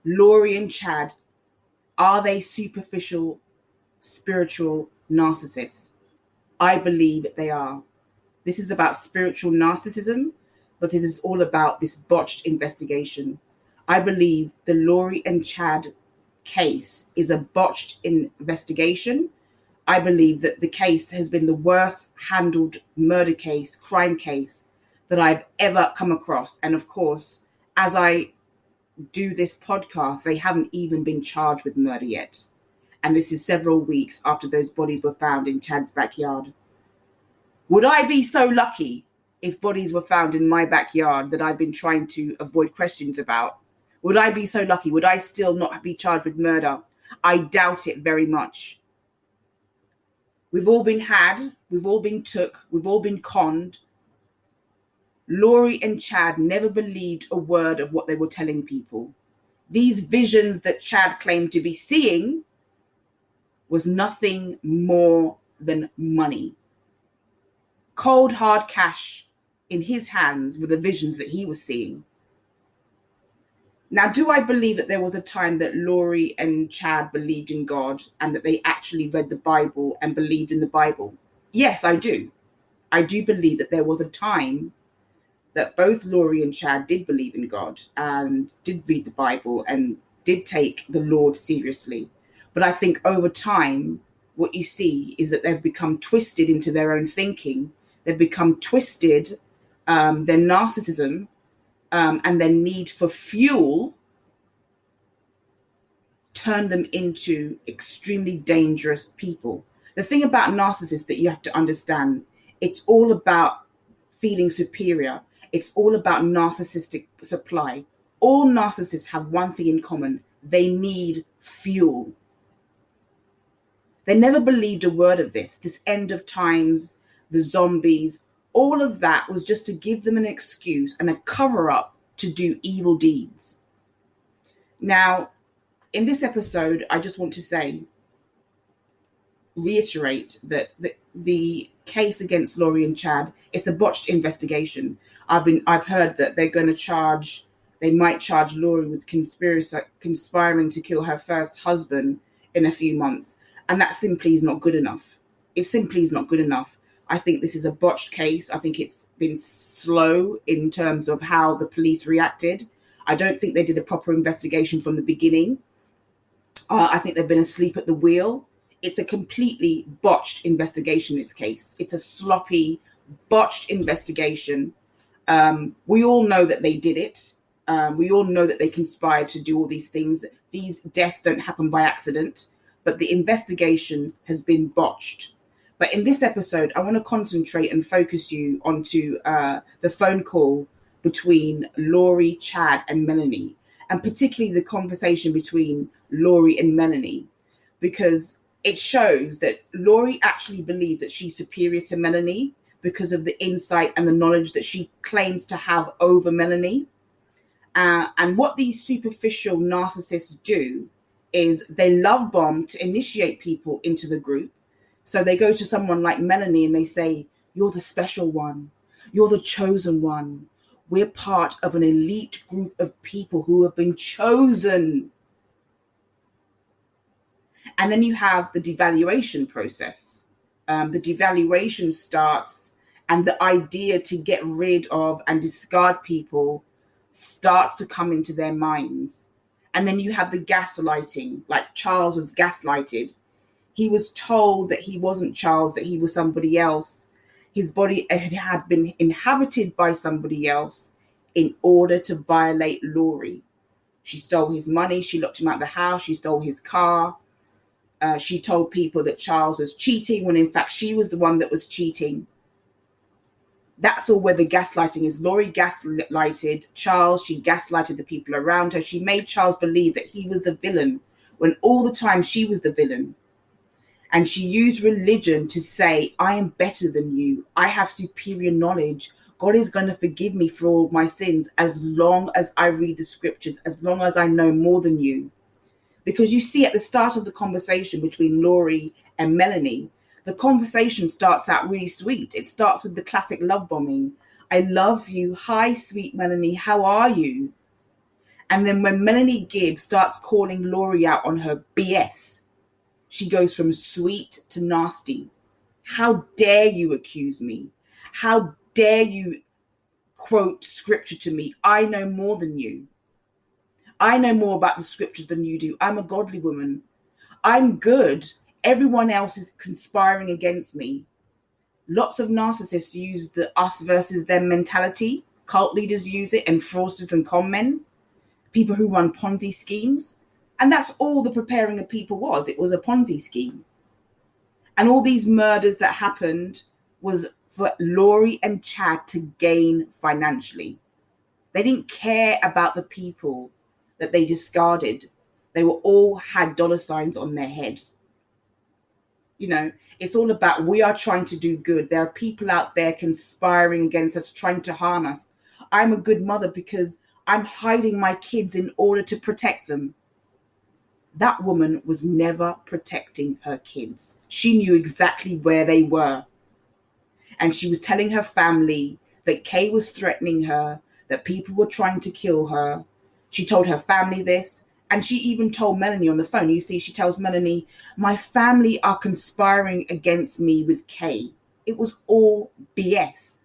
Laurie and Chad, are they superficial, spiritual narcissists? I believe they are. This is about spiritual narcissism, but this is all about this botched investigation. I believe the Laurie and Chad case is a botched investigation. I believe that the case has been the worst handled murder case, crime case that I've ever come across. And of course, as I do this podcast, they haven't even been charged with murder yet. And this is several weeks after those bodies were found in Chad's backyard. Would I be so lucky if bodies were found in my backyard that I've been trying to avoid questions about? Would I be so lucky? Would I still not be charged with murder? I doubt it very much. We've all been had, we've all been took, we've all been conned. Laurie and Chad never believed a word of what they were telling people. These visions that Chad claimed to be seeing was nothing more than money. Cold, hard cash in his hands were the visions that he was seeing. Now, do I believe that there was a time that Laurie and Chad believed in God and that they actually read the Bible and believed in the Bible? Yes, I do. I do believe that there was a time that both Laurie and Chad did believe in God and did read the Bible and did take the Lord seriously. But I think over time, what you see is that they've become twisted into their own thinking. They've become twisted, their narcissism and their need for fuel turn them into extremely dangerous people. The thing about narcissists that you have to understand, it's all about feeling superior. It's all about narcissistic supply. All narcissists have one thing in common. They need fuel. They never believed a word of this end of times, the zombies, all of that was just to give them an excuse and a cover up to do evil deeds. Now, in this episode, I just want to reiterate that the case against Laurie and Chad, it's a botched investigation. I've heard that they might charge Laurie with conspiring to kill her first husband in a few months. And that simply is not good enough. It simply is not good enough. I think this is a botched case. I think it's been slow in terms of how the police reacted. I don't think they did a proper investigation from the beginning. I think they've been asleep at the wheel. It's a completely botched investigation, this case. It's a sloppy, botched investigation. We all know that they did it. We all know that they conspired to do all these things. These deaths don't happen by accident, but the investigation has been botched. But in this episode, I want to concentrate and focus you onto the phone call between Laurie, Chad, and Melanie, and particularly the conversation between Laurie and Melanie, because it shows that Laurie actually believes that she's superior to Melanie because of the insight and the knowledge that she claims to have over Melanie. And what these superficial narcissists do is they love bomb to initiate people into the group. So they go to someone like Melanie and they say, "You're the special one. You're the chosen one. We're part of an elite group of people who have been chosen." And then you have the devaluation process. The devaluation starts, and the idea to get rid of and discard people starts to come into their minds. And then you have the gaslighting, like Charles was gaslighted. He was told that he wasn't Charles, that he was somebody else. His body had been inhabited by somebody else in order to violate Laurie. She stole his money. She locked him out of the house. She stole his car. She told people that Charles was cheating when in fact she was the one that was cheating. That's all where the gaslighting is. Laurie gaslighted Charles. She gaslighted the people around her. She made Charles believe that he was the villain when all the time she was the villain. And she used religion to say, "I am better than you. I have superior knowledge. God is going to forgive me for all my sins as long as I read the scriptures, as long as I know more than you." Because you see at the start of the conversation between Laurie and Melanie, the conversation starts out really sweet. It starts with the classic love bombing. "I love you. Hi, sweet Melanie. How are you?" And then when Melanie Gibbs starts calling Laurie out on her BS, she goes from sweet to nasty. How dare you accuse me? How dare you quote scripture to me? I know more than you. I know more about the scriptures than you do. I'm a godly woman. I'm good. Everyone else is conspiring against me. Lots of narcissists use the us versus them mentality. Cult leaders use it, and fraudsters and con men, people who run Ponzi schemes. And that's all the preparing of people was. It was a Ponzi scheme. And all these murders that happened was for Laurie and Chad to gain financially. They didn't care about the people that they discarded. They were all had dollar signs on their heads. You know, it's all about, we are trying to do good. There are people out there conspiring against us, trying to harm us. I'm a good mother because I'm hiding my kids in order to protect them. That woman was never protecting her kids. She knew exactly where they were. And she was telling her family that Kay was threatening her, that people were trying to kill her. She told her family this. And she even told Melanie on the phone. You see, she tells Melanie, my family are conspiring against me with Kay. It was all BS.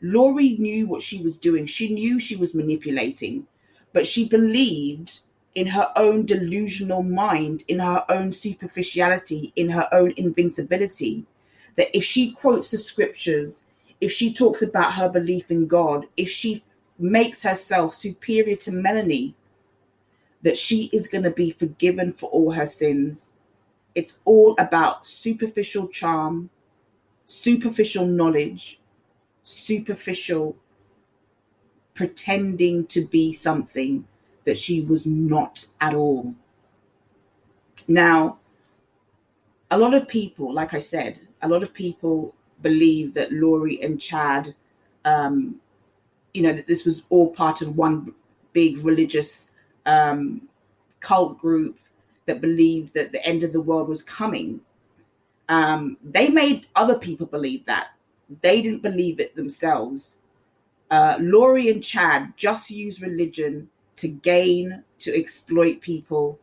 Laurie knew what she was doing. She knew she was manipulating, but she believed in her own delusional mind, in her own superficiality, in her own invincibility, that if she quotes the scriptures, if she talks about her belief in God, if she makes herself superior to Melanie, that she is going to be forgiven for all her sins. It's all about superficial charm, superficial knowledge, superficial pretending to be something that she was not at all. Now, a lot of people, like I said, a lot of people believe that Laurie and Chad, that this was all part of one big religious cult group that believed that the end of the world was coming. They made other people believe that. They didn't believe it themselves. Laurie and Chad just used religion to exploit people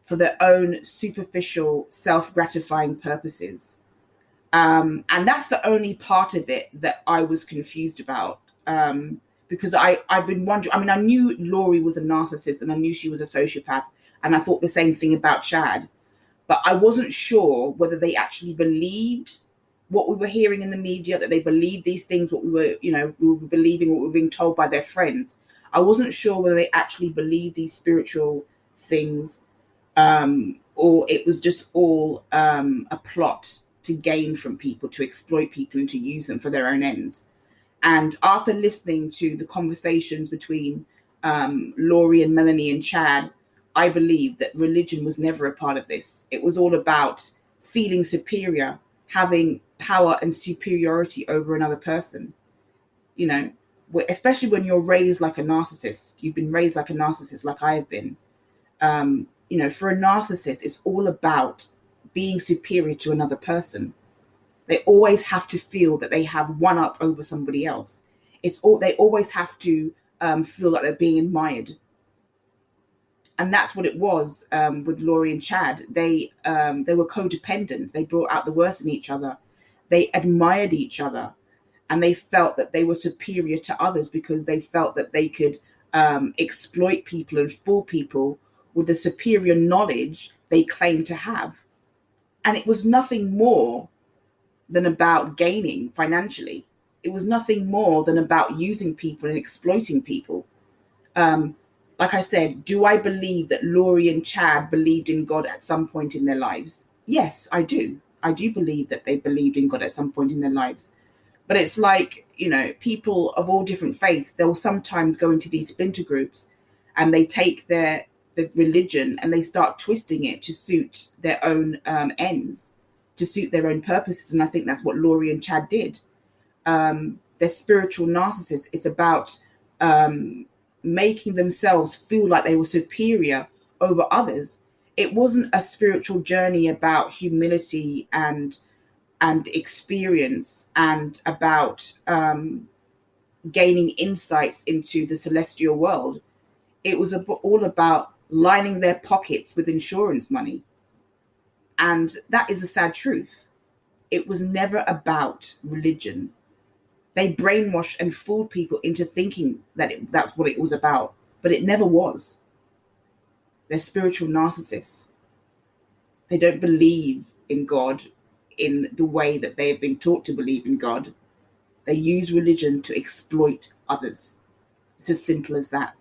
for their own superficial, self-gratifying purposes. And that's the only part of it that I was confused about. Because I've been wondering, I knew Laurie was a narcissist and I knew she was a sociopath, and I thought the same thing about Chad, but I wasn't sure whether they actually believed what we were hearing in the media, that they believed these things, what we were believing, what we were being told by their friends. I wasn't sure whether they actually believed these spiritual things, or it was just all a plot to gain from people, to exploit people and to use them for their own ends. And after listening to the conversations between Laurie and Melanie and Chad, I believe that religion was never a part of this. It was all about feeling superior, having power and superiority over another person. Especially when you're raised like a narcissist. You've been raised like a narcissist, like I have been. For a narcissist, it's all about being superior to another person. They always have to feel that they have one up over somebody else. They always have to feel like they're being admired. And that's what it was with Laurie and Chad. They were codependent. They brought out the worst in each other. They admired each other, and they felt that they were superior to others because they felt that they could exploit people and fool people with the superior knowledge they claimed to have. And it was nothing more than about gaining financially. It was nothing more than about using people and exploiting people. Like I said, do I believe that Laurie and Chad believed in God at some point in their lives? Yes, I do. I do believe that they believed in God at some point in their lives. But it's like, people of all different faiths, they'll sometimes go into these splinter groups and they take the religion and they start twisting it to suit their own ends, to suit their own purposes. And I think that's what Laurie and Chad did. They're spiritual narcissists. It's about making themselves feel like they were superior over others. It wasn't a spiritual journey about humility and experience and about gaining insights into the celestial world. It was all about lining their pockets with insurance money. And that is the sad truth. It was never about religion. They brainwashed and fooled people into thinking that that's what it was about, but it never was. They're spiritual narcissists. They don't believe in God in the way that they have been taught to believe in God. They use religion to exploit others. It's as simple as that.